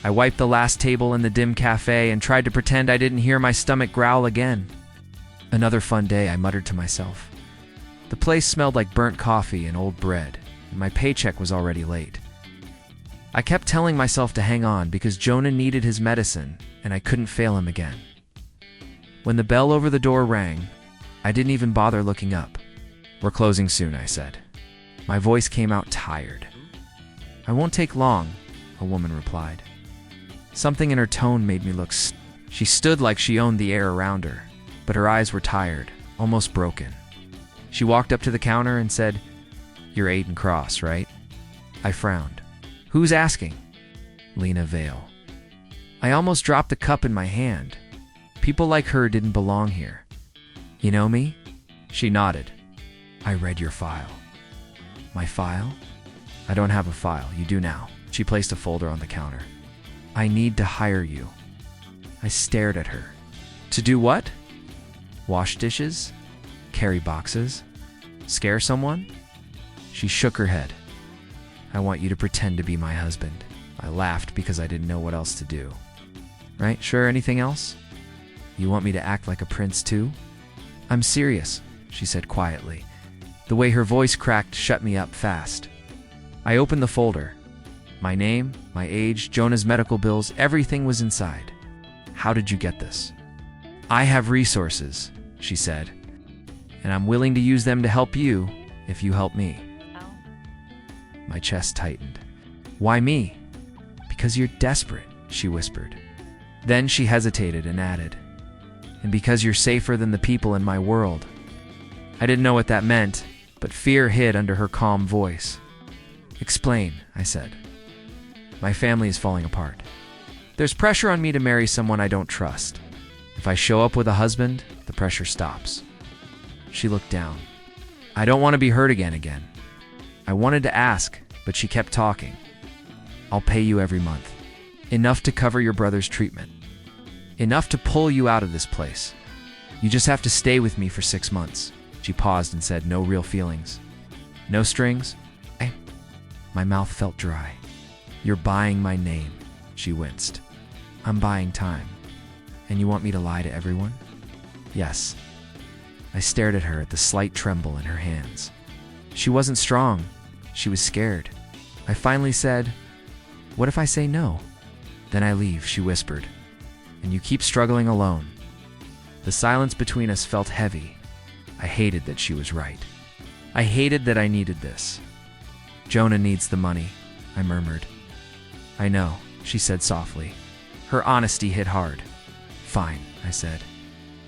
I wiped the last table in the dim cafe and tried to pretend I didn't hear my stomach growl again. Another fun day, I muttered to myself. The place smelled like burnt coffee and old bread, and my paycheck was already late. I kept telling myself to hang on because Jonah needed his medicine, and I couldn't fail him again. When the bell over the door rang, I didn't even bother looking up. "We're closing soon," I said. My voice came out tired. "I won't take long," a woman replied. Something in her tone made me look She stood like she owned the air around her, but her eyes were tired, almost broken. She walked up to the counter and said, "You're Aiden Cross, right?" I frowned. "Who's asking?" "Lena Vale." I almost dropped the cup in my hand. People like her didn't belong here. "You know me?" She nodded. "I read your file." "My file?" "I don't have a file. You do now." She placed a folder on the counter. "I need to hire you." I stared at her. "To do what?" "Wash dishes? Carry boxes? Scare someone?" She shook her head. "I want you to pretend to be my husband." I laughed because I didn't know what else to do. "Right, sure, anything else?" "You want me to act like a prince too?" "I'm serious," she said quietly. The way her voice cracked shut me up fast. I opened the folder. My name, my age, Jonah's medical bills, everything was inside. "How did you get this?" "I have resources," she said, "and I'm willing to use them to help you if you help me." My chest tightened. "Why me?" "Because you're desperate," she whispered. Then she hesitated and added, "And because you're safer than the people in my world." I didn't know what that meant, but fear hid under her calm voice. "Explain," I said. "My family is falling apart. There's pressure on me to marry someone I don't trust. If I show up with a husband, the pressure stops." She looked down. "I don't want to be hurt again. I wanted to ask, but she kept talking. "I'll pay you every month. Enough to cover your brother's treatment. Enough to pull you out of this place. You just have to stay with me for 6 months." She paused and said, "No real feelings. No strings?" My mouth felt dry. "You're buying my name," she winced. "I'm buying time. And you want me to lie to everyone?" "Yes." I stared at her at the slight tremble in her hands. She wasn't strong. She was scared. I finally said, "What if I say no?" "Then I leave," she whispered. "And you keep struggling alone." The silence between us felt heavy. I hated that she was right. I hated that I needed this. "Jonah needs the money," I murmured. "I know," she said softly. Her honesty hit hard. "Fine," I said.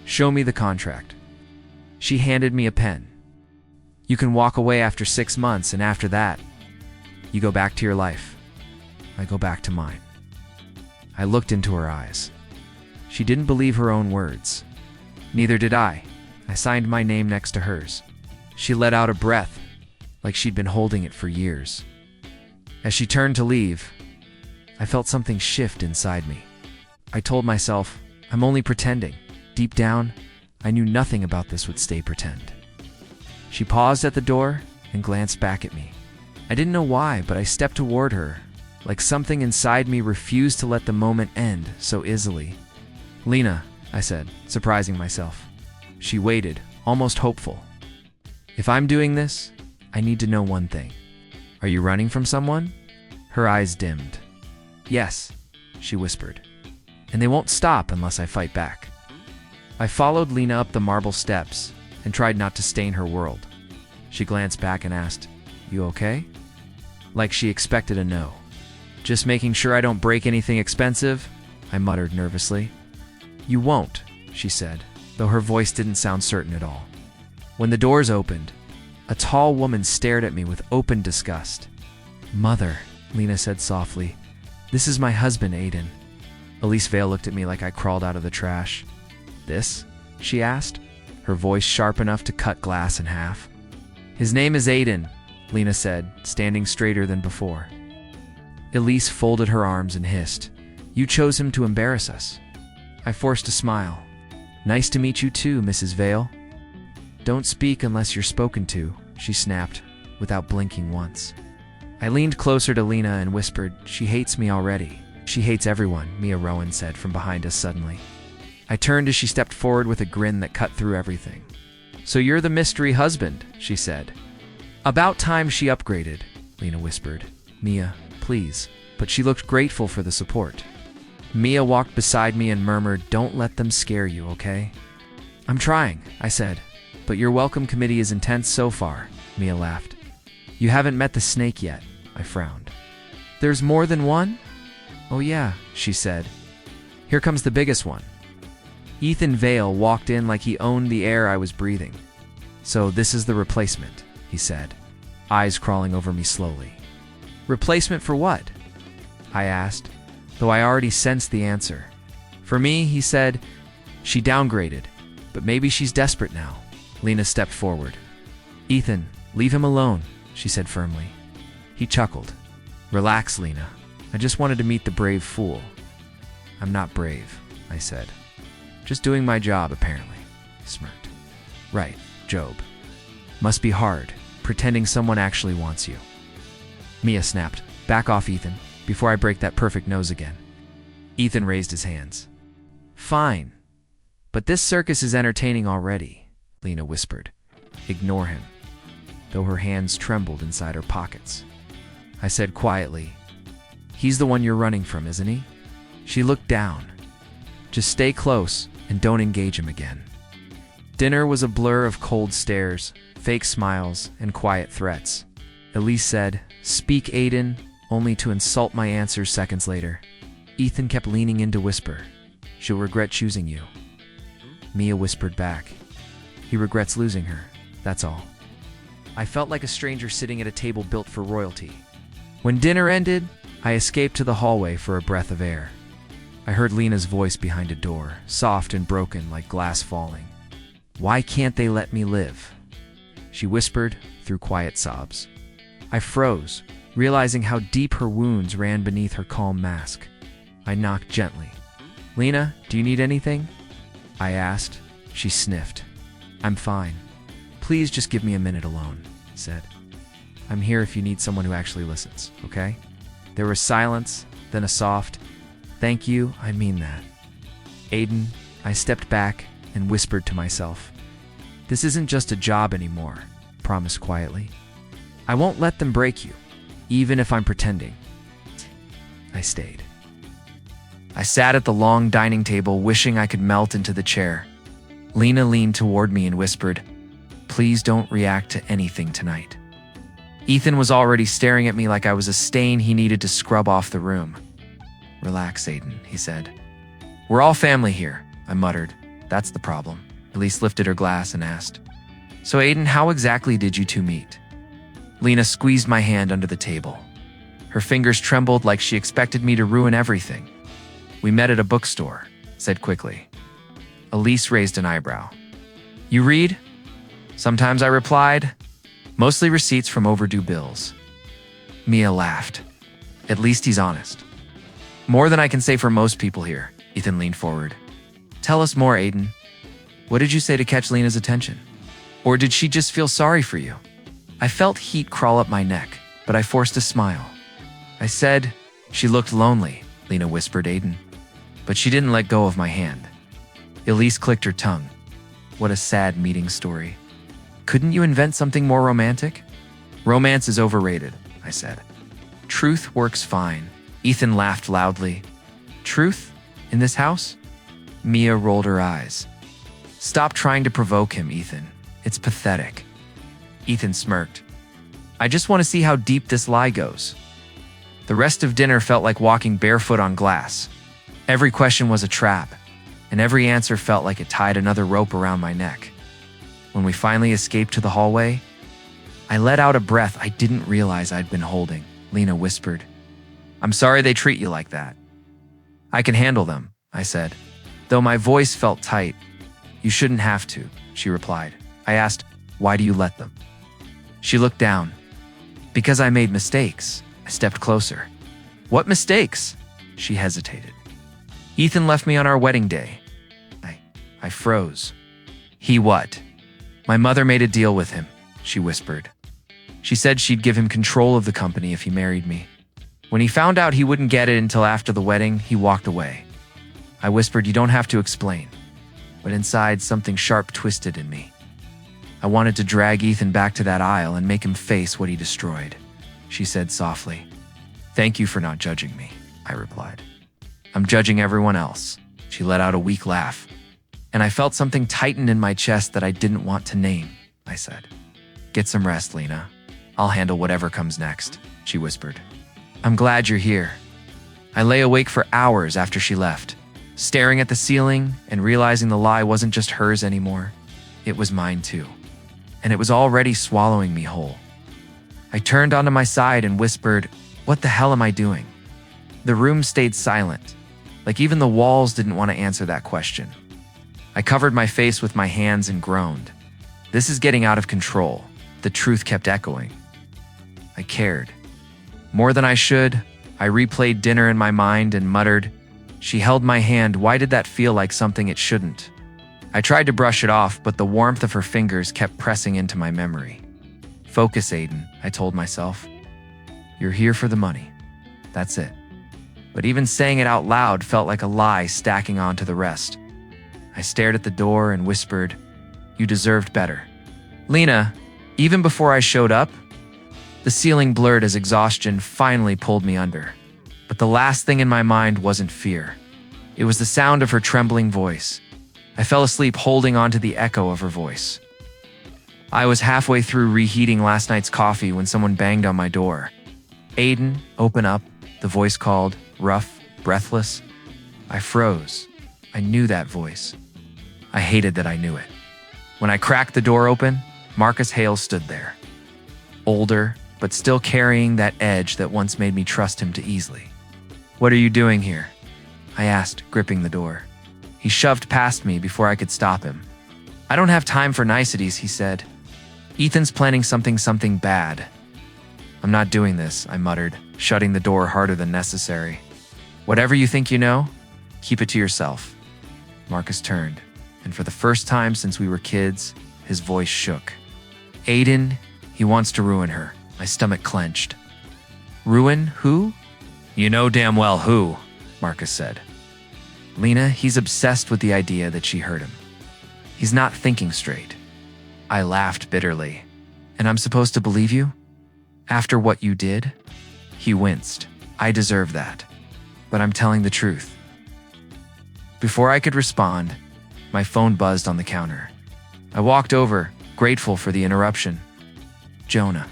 "Show me the contract." She handed me a pen. "You can walk away after 6 months, and after that, you go back to your life. I go back to mine." I looked into her eyes. She didn't believe her own words. Neither did I. I signed my name next to hers. She let out a breath, like she'd been holding it for years. As she turned to leave, I felt something shift inside me. I told myself, I'm only pretending. Deep down, I knew nothing about this would stay pretend. She paused at the door and glanced back at me. I didn't know why, but I stepped toward her, like something inside me refused to let the moment end so easily. "Lena," I said, surprising myself. She waited, almost hopeful. "If I'm doing this, I need to know one thing. Are you running from someone?" Her eyes dimmed. "Yes," she whispered. "And they won't stop unless I fight back." I followed Lena up the marble steps and tried not to stain her world. She glanced back and asked, "You okay?" Like she expected a no. "Just making sure I don't break anything expensive," I muttered nervously. "You won't," she said, though her voice didn't sound certain at all. When the doors opened, a tall woman stared at me with open disgust. "Mother," Lena said softly, "this is my husband, Aiden." Elise Vale looked at me like I crawled out of the trash. "This?" she asked, her voice sharp enough to cut glass in half. "His name is Aiden," Lena said, standing straighter than before. Elise folded her arms and hissed, "You chose him to embarrass us." I forced a smile. "Nice to meet you too, Mrs. Vale." "Don't speak unless you're spoken to," she snapped, without blinking once. I leaned closer to Lena and whispered, "She hates me already." She hates everyone, Mia Rowan said from behind us suddenly. I turned as she stepped forward with a grin that cut through everything. So you're the mystery husband, she said. About time she upgraded, Lena whispered. Mia, please. But she looked grateful for the support. Mia walked beside me and murmured, don't let them scare you, okay? I'm trying, I said. But your welcome committee is intense so far, Mia laughed. You haven't met the snake yet, I frowned. There's more than one? Oh yeah, she said. Here comes the biggest one. Ethan Vale walked in like he owned the air I was breathing. So this is the replacement, he said, eyes crawling over me slowly. Replacement for what? I asked, though I already sensed the answer. For me, he said, she downgraded, but maybe she's desperate now. Lena stepped forward. Ethan, leave him alone, she said firmly. He chuckled. Relax, Lena. I just wanted to meet the brave fool. I'm not brave, I said. Just doing my job, apparently, he smirked. Right, Job. Must be hard, pretending someone actually wants you. Mia snapped. Back off, Ethan, before I break that perfect nose again. Ethan raised his hands. Fine. But this circus is entertaining already, Lena whispered. Ignore him, though her hands trembled inside her pockets. I said quietly, he's the one you're running from, isn't he? She looked down. Just stay close and don't engage him again. Dinner was a blur of cold stares, fake smiles, and quiet threats. Elise said, speak, Aiden, only to insult my answers seconds later. Ethan kept leaning in to whisper, she'll regret choosing you. Mia whispered back, he regrets losing her, that's all. I felt like a stranger sitting at a table built for royalty. When dinner ended, I escaped to the hallway for a breath of air. I heard Lena's voice behind a door, soft and broken like glass falling. Why can't they let me live? She whispered through quiet sobs. I froze, realizing how deep her wounds ran beneath her calm mask. I knocked gently. Lena, do you need anything? I asked. She sniffed. I'm fine. Please just give me a minute alone, I said. I'm here if you need someone who actually listens, okay? There was silence, then a soft, thank you, I mean that. Aiden, I stepped back and whispered to myself. This isn't just a job anymore, promised quietly. I won't let them break you, even if I'm pretending. I stayed. I sat at the long dining table, wishing I could melt into the chair. Lena leaned toward me and whispered, please don't react to anything tonight. Ethan was already staring at me like I was a stain he needed to scrub off the room. Relax, Aiden, he said. We're all family here, I muttered. That's the problem. Elise lifted her glass and asked, so Aiden, how exactly did you two meet? Lena squeezed my hand under the table. Her fingers trembled like she expected me to ruin everything. We met at a bookstore, said quickly. Elise raised an eyebrow. You read? Sometimes, I replied. Mostly receipts from overdue bills. Mia laughed. At least he's honest. More than I can say for most people here, Ethan leaned forward. Tell us more, Aiden. What did you say to catch Lena's attention? Or did she just feel sorry for you? I felt heat crawl up my neck, but I forced a smile. I said, she looked lonely, Lena whispered, Aiden. But she didn't let go of my hand. Elise clicked her tongue. What a sad meeting story. Couldn't you invent something more romantic? Romance is overrated, I said. Truth works fine. Ethan laughed loudly. Truth? In this house? Mia rolled her eyes. Stop trying to provoke him, Ethan. It's pathetic. Ethan smirked. I just want to see how deep this lie goes. The rest of dinner felt like walking barefoot on glass. Every question was a trap, and every answer felt like it tied another rope around my neck. When we finally escaped to the hallway, I let out a breath I didn't realize I'd been holding. Lena whispered, I'm sorry they treat you like that. I can handle them, I said, though my voice felt tight. You shouldn't have to, she replied. I asked, why do you let them? She looked down. Because I made mistakes. I stepped closer. What mistakes? She hesitated. Ethan left me on our wedding day. I froze. He what? My mother made a deal with him, she whispered. She said she'd give him control of the company if he married me. When he found out he wouldn't get it until after the wedding, he walked away. I whispered, "You don't have to explain." But inside, something sharp twisted in me. I wanted to drag Ethan back to that aisle and make him face what he destroyed. She said softly, "Thank you for not judging me," I replied. "I'm judging everyone else." She let out a weak laugh, and I felt something tighten in my chest that I didn't want to name. I said, "Get some rest, Lena. I'll handle whatever comes next," she whispered. "I'm glad you're here." I lay awake for hours after she left, staring at the ceiling and realizing the lie wasn't just hers anymore. It was mine too, and it was already swallowing me whole. I turned onto my side and whispered, "What the hell am I doing?" The room stayed silent, like even the walls didn't want to answer that question. I covered my face with my hands and groaned. This is getting out of control. The truth kept echoing. I cared. More than I should. I replayed dinner in my mind and muttered, "She held my hand. Why did that feel like something it shouldn't?" I tried to brush it off, but the warmth of her fingers kept pressing into my memory. "Focus, Aiden," I told myself. "You're here for the money. That's it." But even saying it out loud felt like a lie stacking onto the rest. I stared at the door and whispered, "You deserved better." "Lena," even before I showed up, the ceiling blurred as exhaustion finally pulled me under. But the last thing in my mind wasn't fear. It was the sound of her trembling voice. I fell asleep holding onto the echo of her voice. I was halfway through reheating last night's coffee when someone banged on my door. "Aiden, open up," the voice called, rough, breathless. I froze. I knew that voice. I hated that I knew it. When I cracked the door open, Marcus Hale stood there. Older, but still carrying that edge that once made me trust him too easily. "What are you doing here?" I asked, gripping the door. He shoved past me before I could stop him. "I don't have time for niceties," he said. "Ethan's planning something bad." "I'm not doing this," I muttered, shutting the door harder than necessary. "Whatever you think you know, keep it to yourself." Marcus turned, and for the first time since we were kids, his voice shook. "Aiden, he wants to ruin her." My stomach clenched. "Ruin who?" "You know damn well who," Marcus said. "Lena, he's obsessed with the idea that she hurt him. He's not thinking straight." I laughed bitterly. "And I'm supposed to believe you? After what you did?" He winced. "I deserve that. But I'm telling the truth." Before I could respond, my phone buzzed on the counter. I walked over, grateful for the interruption. "Jonah,"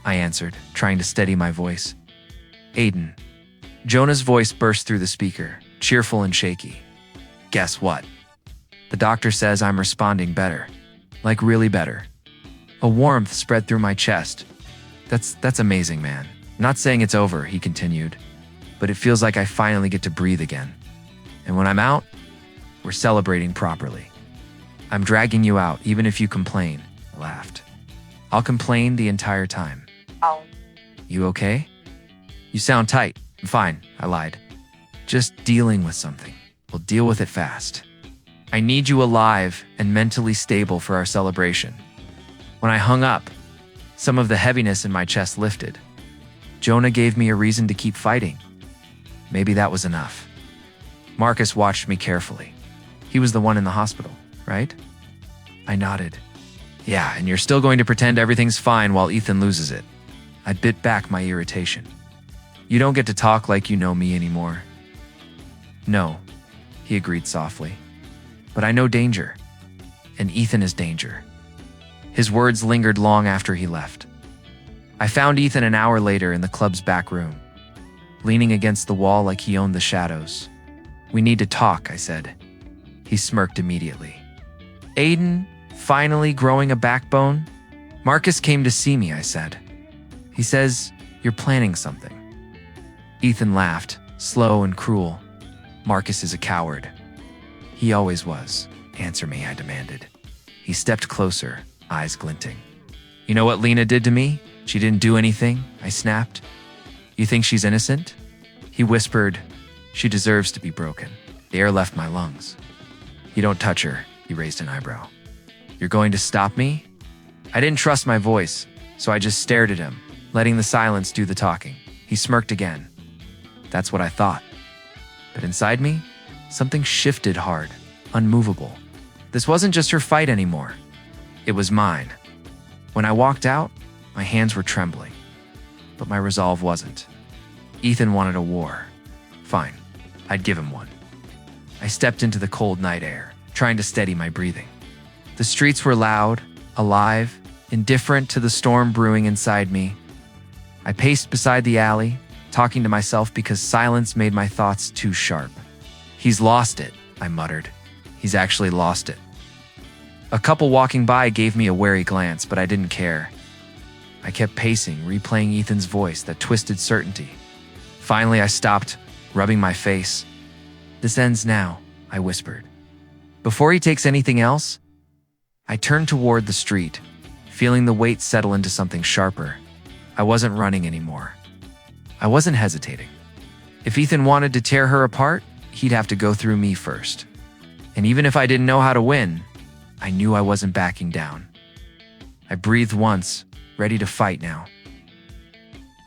I answered, trying to steady my voice. "Aiden." Jonah's voice burst through the speaker, cheerful and shaky. "Guess what? The doctor says I'm responding better. Like really better." A warmth spread through my chest. That's amazing, man. Not saying it's over," he continued, "but it feels like I finally get to breathe again. And when I'm out, we're celebrating properly. I'm dragging you out, even if you complain," I laughed. "I'll complain the entire time." Oh. "You okay?" "You sound tight." "I'm fine," I lied. "Just dealing with something. We'll deal with it fast. I need you alive and mentally stable for our celebration." When I hung up, some of the heaviness in my chest lifted. Jonah gave me a reason to keep fighting. Maybe that was enough. Marcus watched me carefully. He was the one in the hospital, right? I nodded. "Yeah, and you're still going to pretend everything's fine while Ethan loses it." I bit back my irritation. "You don't get to talk like you know me anymore." "No," he agreed softly. "But I know danger. And Ethan is danger." His words lingered long after he left. I found Ethan an hour later in the club's back room, leaning against the wall like he owned the shadows. "We need to talk," I said. He smirked immediately. "Aiden, finally growing a backbone?" "Marcus came to see me," I said. "He says you're planning something." Ethan laughed, slow and cruel. "Marcus is a coward." "He always was." "Answer me," I demanded. He stepped closer, eyes glinting. "You know what Lena did to me? She didn't do anything," I snapped. "You think she's innocent?" He whispered, "She deserves to be broken." The air left my lungs. "You don't touch her," he raised an eyebrow. "You're going to stop me?" I didn't trust my voice, so I just stared at him, letting the silence do the talking. He smirked again. That's what I thought. But inside me, something shifted hard, unmovable. This wasn't just her fight anymore. It was mine. When I walked out, my hands were trembling. But my resolve wasn't. Ethan wanted a war. Fine, I'd give him one. I stepped into the cold night air, trying to steady my breathing. The streets were loud, alive, indifferent to the storm brewing inside me. I paced beside the alley, talking to myself because silence made my thoughts too sharp. He's lost it, I muttered. He's actually lost it. A couple walking by gave me a wary glance, but I didn't care. I kept pacing, replaying Ethan's voice, that twisted certainty. Finally, I stopped, rubbing my face. This ends now, I whispered. Before he takes anything else, I turned toward the street, feeling the weight settle into something sharper. I wasn't running anymore. I wasn't hesitating. If Ethan wanted to tear her apart, he'd have to go through me first. And even if I didn't know how to win, I knew I wasn't backing down. I breathed once, ready to fight now.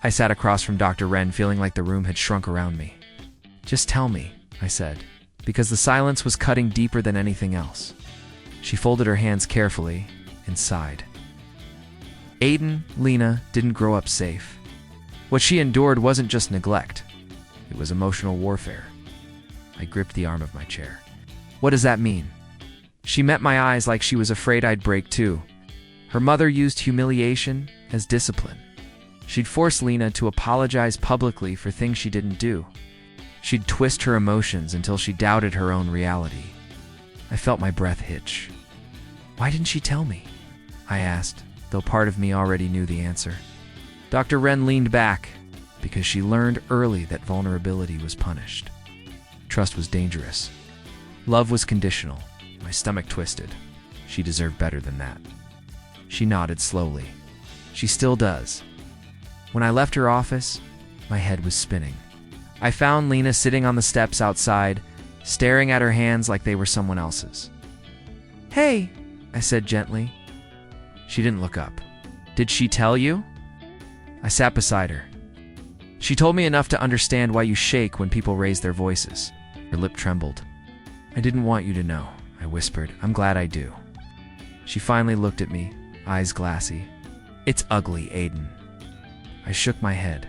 I sat across from Dr. Wren, feeling like the room had shrunk around me. Just tell me, I said, because the silence was cutting deeper than anything else. She folded her hands carefully and sighed. Aiden, Lena, didn't grow up safe. What she endured wasn't just neglect. It was emotional warfare. I gripped the arm of my chair. What does that mean? She met my eyes like she was afraid I'd break too. Her mother used humiliation as discipline. She'd force Lena to apologize publicly for things she didn't do. She'd twist her emotions until she doubted her own reality. I felt my breath hitch. Why didn't she tell me? I asked, though part of me already knew the answer. Dr. Wren leaned back because she learned early that vulnerability was punished. Trust was dangerous. Love was conditional. My stomach twisted. She deserved better than that. She nodded slowly. She still does. When I left her office, my head was spinning. I found Lena sitting on the steps outside, staring at her hands like they were someone else's. Hey, I said gently. She didn't look up. Did she tell you? I sat beside her. She told me enough to understand why you shake when people raise their voices. Her lip trembled. I didn't want you to know, I whispered. I'm glad I do. She finally looked at me, eyes glassy. It's ugly, Aiden. I shook my head.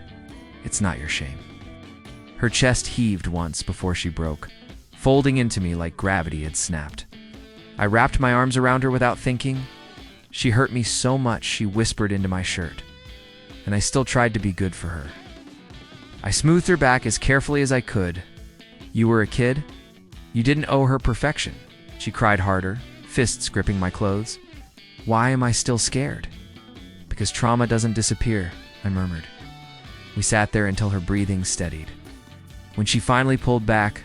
It's not your shame. Her chest heaved once before she broke, folding into me like gravity had snapped. I wrapped my arms around her without thinking. She hurt me so much she whispered into my shirt, and I still tried to be good for her. I smoothed her back as carefully as I could. You were a kid? You didn't owe her perfection. She cried harder, fists gripping my clothes. Why am I still scared? Because trauma doesn't disappear, I murmured. We sat there until her breathing steadied. When she finally pulled back,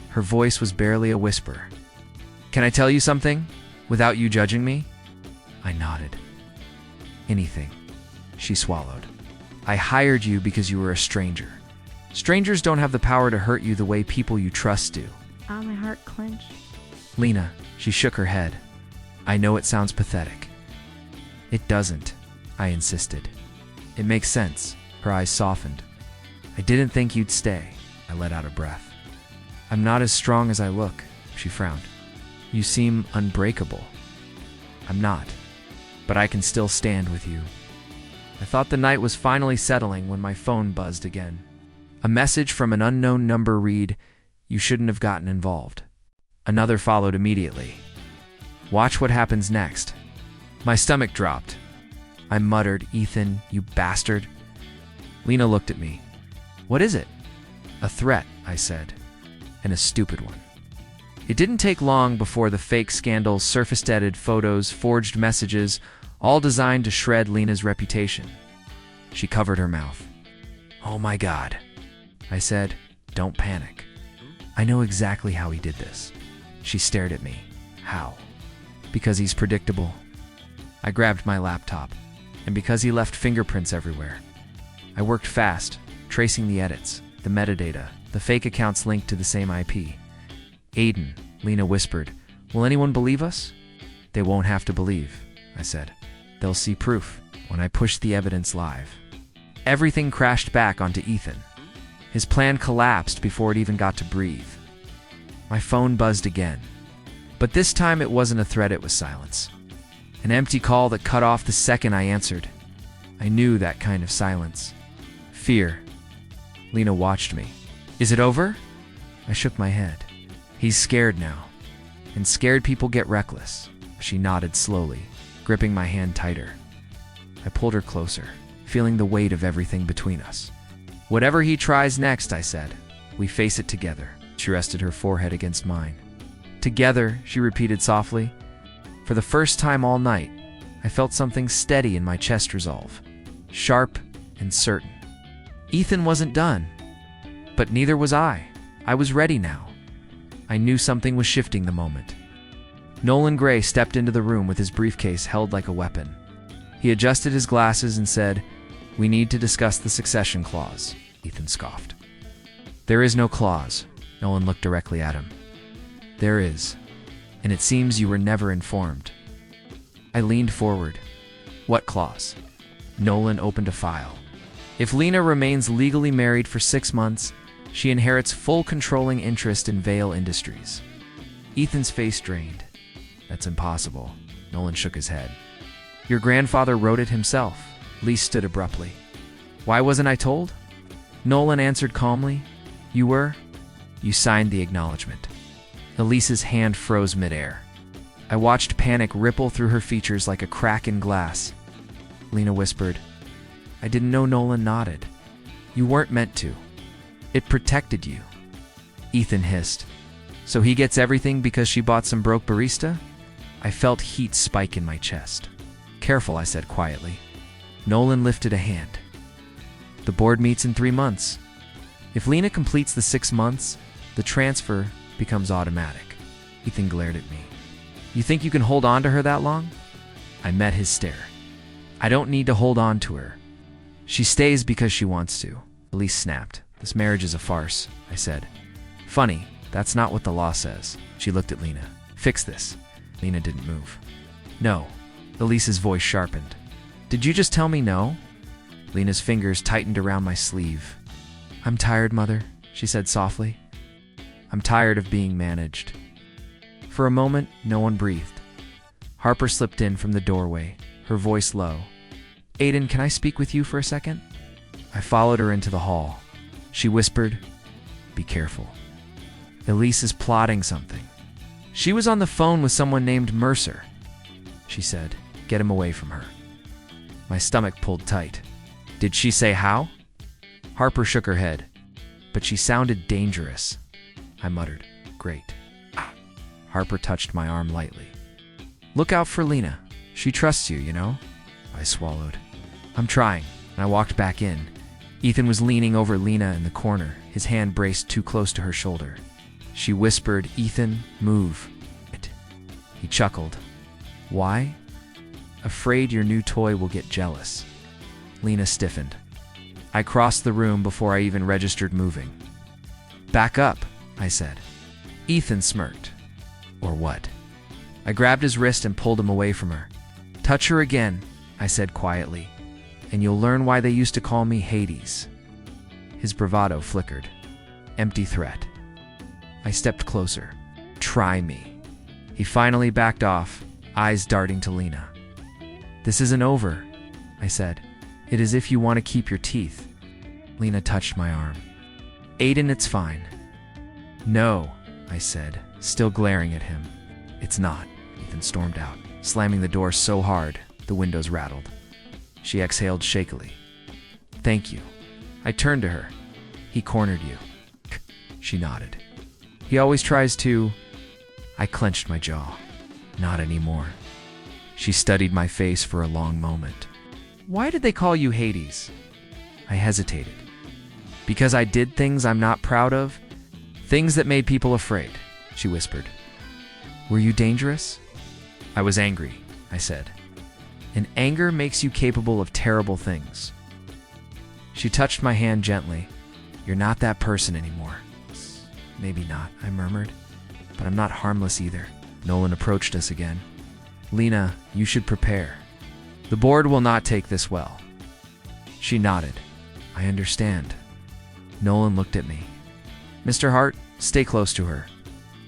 her voice was barely a whisper. Can I tell you something, without you judging me? I nodded. Anything. She swallowed. I hired you because you were a stranger. Strangers don't have the power to hurt you the way people you trust do. Oh, my heart clenched. Lena, she shook her head. I know it sounds pathetic. It doesn't, I insisted. It makes sense. Her eyes softened. I didn't think you'd stay. I let out a breath. I'm not as strong as I look, she frowned. You seem unbreakable. I'm not, but I can still stand with you. I thought the night was finally settling when my phone buzzed again. A message from an unknown number read, "You shouldn't have gotten involved." Another followed immediately. Watch what happens next. My stomach dropped. I muttered, Ethan, you bastard. Lena looked at me. What is it? A threat, I said, and a stupid one. It didn't take long before the fake scandals surfaced, edited photos, forged messages, all designed to shred Lena's reputation. She covered her mouth. Oh my God, I said, don't panic. I know exactly how he did this. She stared at me. How? Because he's predictable. I grabbed my laptop, and because he left fingerprints everywhere. I worked fast, tracing the edits, the metadata, the fake accounts linked to the same IP. Aiden, Lena whispered, will anyone believe us? They won't have to believe, I said. They'll see proof when I push the evidence live. Everything crashed back onto Ethan. His plan collapsed before it even got to breathe. My phone buzzed again. But this time it wasn't a threat, it was silence. An empty call that cut off the second I answered. I knew that kind of silence. Fear. Lena watched me. Is it over? I shook my head. He's scared now. And scared people get reckless. She nodded slowly, gripping my hand tighter. I pulled her closer, feeling the weight of everything between us. Whatever he tries next, I said, we face it together. She rested her forehead against mine. Together, she repeated softly. For the first time all night, I felt something steady in my chest resolve, sharp and certain. Ethan wasn't done, but neither was I. I was ready now. I knew something was shifting the moment. Nolan Gray stepped into the room with his briefcase held like a weapon. He adjusted his glasses and said, "We need to discuss the succession clause." Ethan scoffed. "There is no clause." Nolan looked directly at him. "There is, and it seems you were never informed." I leaned forward. "What clause?" Nolan opened a file. "If Lena remains legally married for 6 months, she inherits full controlling interest in Vale Industries." Ethan's face drained. "That's impossible." Nolan shook his head. "Your grandfather wrote it himself." Lee stood abruptly. "Why wasn't I told?" Nolan answered calmly. "You were. You signed the acknowledgement." Elise's hand froze midair. I watched panic ripple through her features like a crack in glass. Lena whispered, "I didn't know." Nolan nodded. "You weren't meant to. It protected you." Ethan hissed. "So he gets everything because she bought some broke barista?" I felt heat spike in my chest. "Careful," I said quietly. Nolan lifted a hand. "The board meets in 3 months. If Lena completes the 6 months, the transfer becomes automatic." Ethan glared at me. "You think you can hold on to her that long?" I met his stare. "I don't need to hold on to her. She stays because she wants to." Elise snapped. "This marriage is a farce," I said. "Funny, that's not what the law says." She looked at Lena. "Fix this." Lena didn't move. "No." Elise's voice sharpened. "Did you just tell me no?" Lena's fingers tightened around my sleeve. "I'm tired, Mother," she said softly. "I'm tired of being managed." For a moment, no one breathed. Harper slipped in from the doorway, her voice low. "Aiden, can I speak with you for a second?" I followed her into the hall. She whispered, "Be careful. Elise is plotting something. She was on the phone with someone named Mercer." She said, "Get him away from her." My stomach pulled tight. "Did she say how?" Harper shook her head. "But she sounded dangerous." I muttered, "Great." Harper touched my arm lightly. "Look out for Lena. She trusts you, you know?" I swallowed. "I'm trying," and I walked back in. Ethan was leaning over Lena in the corner, his hand braced too close to her shoulder. She whispered, "Ethan, move." He chuckled. "Why?" "Afraid your new toy will get jealous." Lena stiffened. I crossed the room before I even registered moving. "Back up," I said. Ethan smirked. "Or what?" I grabbed his wrist and pulled him away from her. "Touch her again," I said quietly, "and you'll learn why they used to call me Hades." His bravado flickered. Empty threat. I stepped closer. "Try me." He finally backed off, eyes darting to Lena. "This isn't over," I said. "It is if you want to keep your teeth." Lena touched my arm. "Aiden, it's fine." "No," I said, still glaring at him. "It's not." Ethan stormed out, slamming the door so hard, the windows rattled. She exhaled shakily. "Thank you." I turned to her. "He cornered you." She nodded. "He always tries to..." I clenched my jaw. "Not anymore." She studied my face for a long moment. "Why did they call you Hades?" I hesitated. "Because I did things I'm not proud of. Things that made people afraid," she whispered. "Were you dangerous?" "I was angry," I said. "And anger makes you capable of terrible things." She touched my hand gently. "You're not that person anymore." "Maybe not," I murmured. "But I'm not harmless either." Nolan approached us again. "Lena, you should prepare. The board will not take this well." She nodded. I understand. Nolan looked at me. Mr. Hart, stay close to her.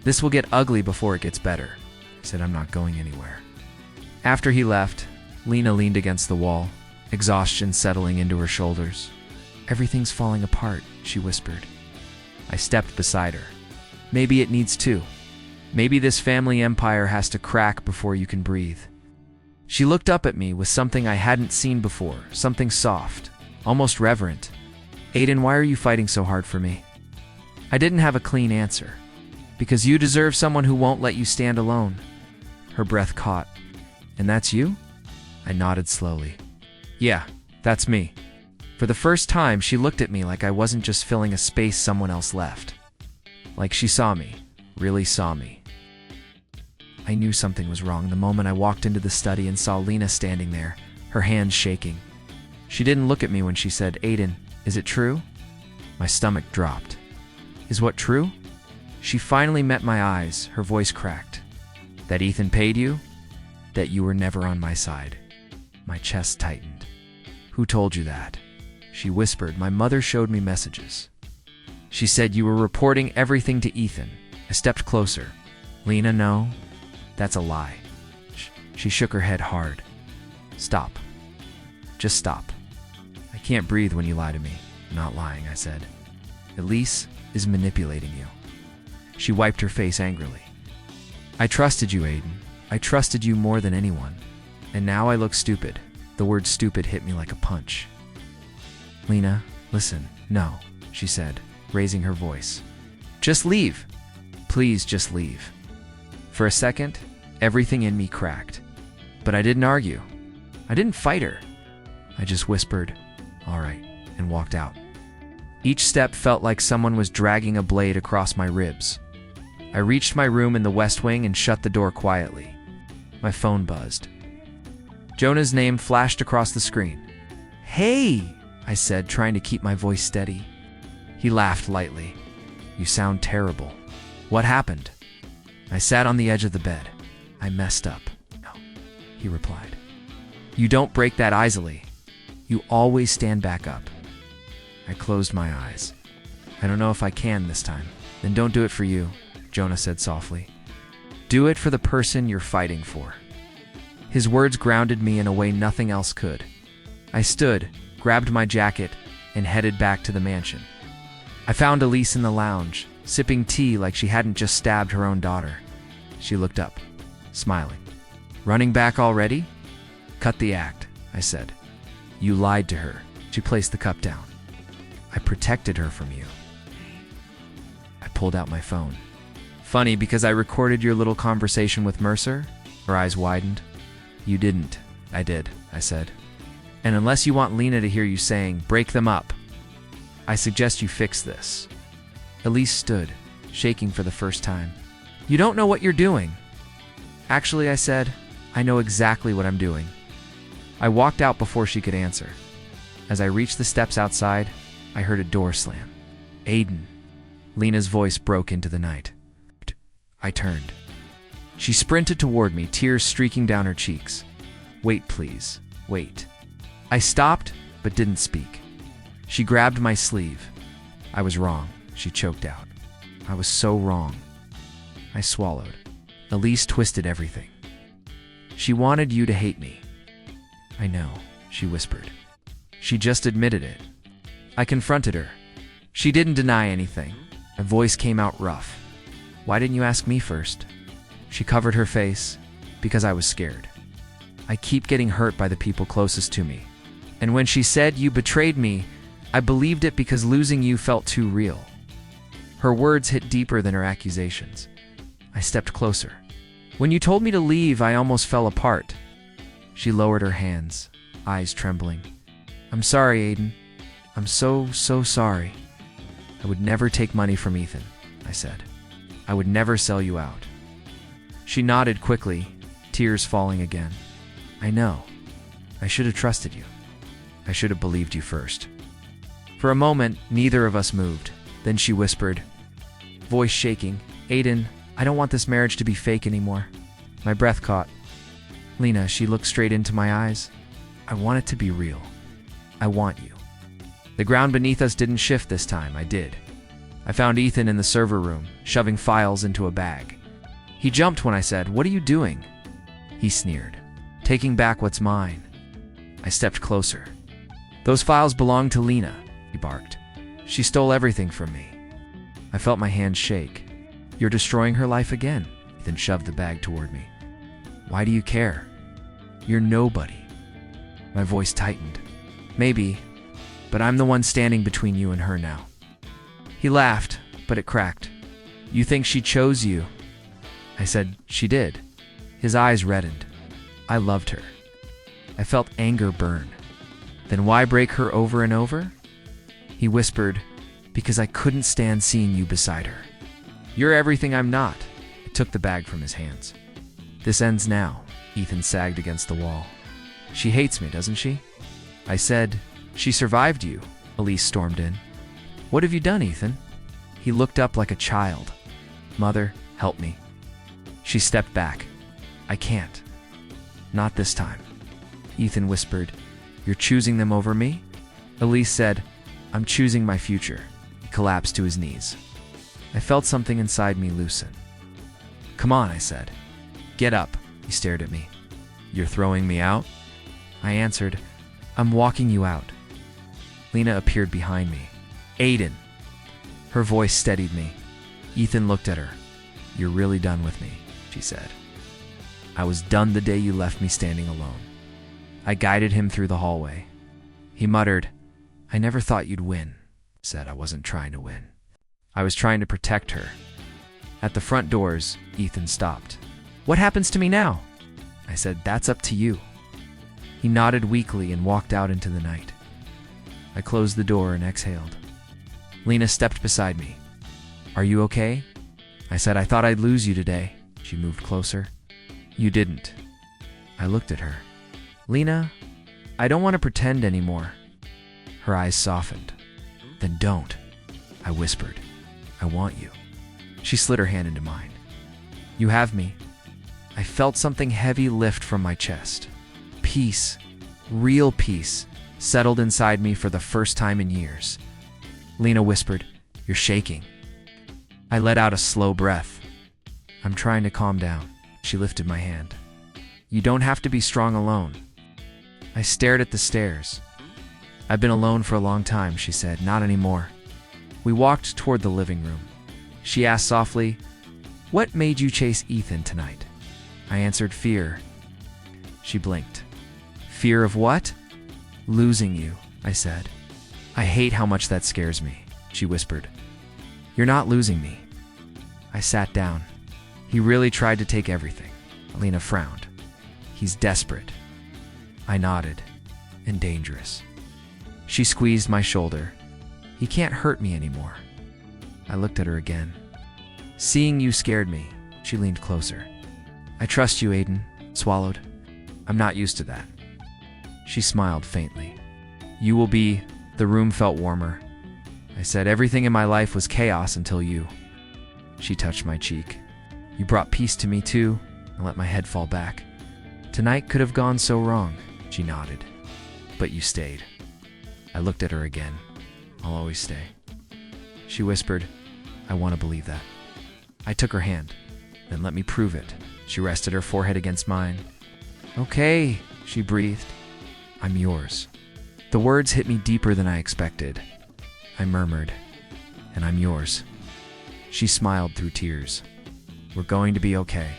This will get ugly before it gets better. I said I'm not going anywhere. After he left, Lena leaned against the wall, exhaustion settling into her shoulders. Everything's falling apart, she whispered. I stepped beside her. Maybe it needs to. Maybe this family empire has to crack before you can breathe. She looked up at me with something I hadn't seen before, something soft, almost reverent. Aiden, why are you fighting so hard for me? I didn't have a clean answer. Because you deserve someone who won't let you stand alone. Her breath caught. And that's you? I nodded slowly. Yeah, that's me. For the first time, she looked at me like I wasn't just filling a space someone else left. Like she saw me, really saw me. I knew something was wrong the moment I walked into the study and saw Lena standing there, her hands shaking. She didn't look at me when she said, Aiden, is it true? My stomach dropped. Is what true? She finally met my eyes, her voice cracked. That Ethan paid you? That you were never on my side. My chest tightened. Who told you that? She whispered, my mother showed me messages. She said you were reporting everything to Ethan. I stepped closer. Lena, no. That's a lie. She shook her head hard. Stop. Just stop. I can't breathe when you lie to me. Not lying, I said. Elise is manipulating you. She wiped her face angrily. I trusted you, Aiden. I trusted you more than anyone. And now I look stupid. The word stupid hit me like a punch. Lena, listen. No, she said, raising her voice. Just leave. Please just leave. For a second, everything in me cracked. But I didn't argue. I didn't fight her. I just whispered, all right, and walked out. Each step felt like someone was dragging a blade across my ribs. I reached my room in the West Wing and shut the door quietly. My phone buzzed. Jonah's name flashed across the screen. Hey, I said, trying to keep my voice steady. He laughed lightly. You sound terrible. What happened? I sat on the edge of the bed. I messed up. No, he replied. You don't break that easily. You always stand back up. I closed my eyes. I don't know if I can this time. Then don't do it for you, Jonah said softly. Do it for the person you're fighting for. His words grounded me in a way nothing else could. I stood, grabbed my jacket, and headed back to the mansion. I found Elise in the lounge, sipping tea like she hadn't just stabbed her own daughter. She looked up, smiling. Running back already? Cut the act, I said. You lied to her. She placed the cup down. I protected her from you. I pulled out my phone. Funny, because I recorded your little conversation with Mercer? Her eyes widened. You didn't. I did, I said. And unless you want Lena to hear you saying, break them up, I suggest you fix this. Elise stood, shaking for the first time. You don't know what you're doing. Actually, I said, I know exactly what I'm doing. I walked out before she could answer. As I reached the steps outside, I heard a door slam. Aiden. Lena's voice broke into the night. I turned. She sprinted toward me, tears streaking down her cheeks. Wait, please. Wait. I stopped, but didn't speak. She grabbed my sleeve. I was wrong, she choked out. I was so wrong. I swallowed. Elise twisted everything. She wanted you to hate me. I know, she whispered. She just admitted it. I confronted her. She didn't deny anything. My voice came out rough. Why didn't you ask me first? She covered her face, because I was scared. I keep getting hurt by the people closest to me. And when she said you betrayed me, I believed it because losing you felt too real. Her words hit deeper than her accusations. I stepped closer. When you told me to leave, I almost fell apart. She lowered her hands, eyes trembling. I'm sorry, Aiden. I'm so sorry. I would never take money from Ethan, I said. I would never sell you out. She nodded quickly, tears falling again. I know. I should have trusted you. I should have believed you first. For a moment, neither of us moved. Then she whispered, voice shaking, Aiden, I don't want this marriage to be fake anymore. My breath caught. Lena, she looked straight into my eyes. I want it to be real. I want you. The ground beneath us didn't shift this time, I did. I found Ethan in the server room, shoving files into a bag. He jumped when I said, "What are you doing?" He sneered, "Taking back what's mine." I stepped closer. "Those files belong to Lena," he barked. "She stole everything from me." I felt my hands shake. "You're destroying her life again." Ethan shoved the bag toward me. "Why do you care? You're nobody." My voice tightened. "Maybe, but I'm the one standing between you and her now." He laughed, but it cracked. "You think she chose you?" I said, "She did." His eyes reddened. I loved her. I felt anger burn. "Then why break her over and over?" He whispered, "Because I couldn't stand seeing you beside her." "You're everything I'm not." I took the bag from his hands. "This ends now." Ethan sagged against the wall. "She hates me, doesn't she?" I said, "She survived you." Elise stormed in. "What have you done, Ethan?" He looked up like a child. "Mother, help me." She stepped back. "I can't. Not this time." Ethan whispered, "You're choosing them over me?" Elise said, "I'm choosing my future." He collapsed to his knees. I felt something inside me loosen. "Come on," I said. "Get up." He stared at me. "You're throwing me out?" I answered, "I'm walking you out." Lena appeared behind me. "Aiden." Her voice steadied me. Ethan looked at her. "You're really done with me," she said. "I was done the day you left me standing alone." I guided him through the hallway. He muttered, "I never thought you'd win." Said I wasn't trying to win. I was trying to protect her. At the front doors, Ethan stopped. "What happens to me now?" I said, "That's up to you." He nodded weakly and walked out into the night. I closed the door and exhaled. Lena stepped beside me. "Are you okay?" I said, "I thought I'd lose you today." She moved closer. "You didn't." I looked at her. "Lena, I don't want to pretend anymore." Her eyes softened. "Then don't," I whispered. "I want you." She slid her hand into mine. "You have me." I felt something heavy lift from my chest. Peace, real peace, settled inside me for the first time in years. Lena whispered, "You're shaking." I let out a slow breath. "I'm trying to calm down." She lifted my hand. "You don't have to be strong alone." I stared at the stairs. "I've been alone for a long time," she said. "Not anymore." We walked toward the living room. She asked softly, "What made you chase Ethan tonight?" I answered, "Fear." She blinked. "Fear of what?" "Losing you," I said. "I hate how much that scares me," she whispered. "You're not losing me." I sat down. "He really tried to take everything." Lena frowned. "He's desperate." I nodded. "And dangerous." She squeezed my shoulder. "He can't hurt me anymore." I looked at her again. "Seeing you scared me." She leaned closer. "I trust you, Aiden." Swallowed. "I'm not used to that." She smiled faintly. "You will be." The room felt warmer. I said, "Everything in my life was chaos until you." She touched my cheek. "You brought peace to me too." I let my head fall back. "Tonight could have gone so wrong." She nodded. "But you stayed." I looked at her again. "I'll always stay." She whispered, "I want to believe that." I took her hand. "Then let me prove it." She rested her forehead against mine. "Okay," she breathed. "I'm yours." The words hit me deeper than I expected. I murmured, "And I'm yours." She smiled through tears. "We're going to be okay."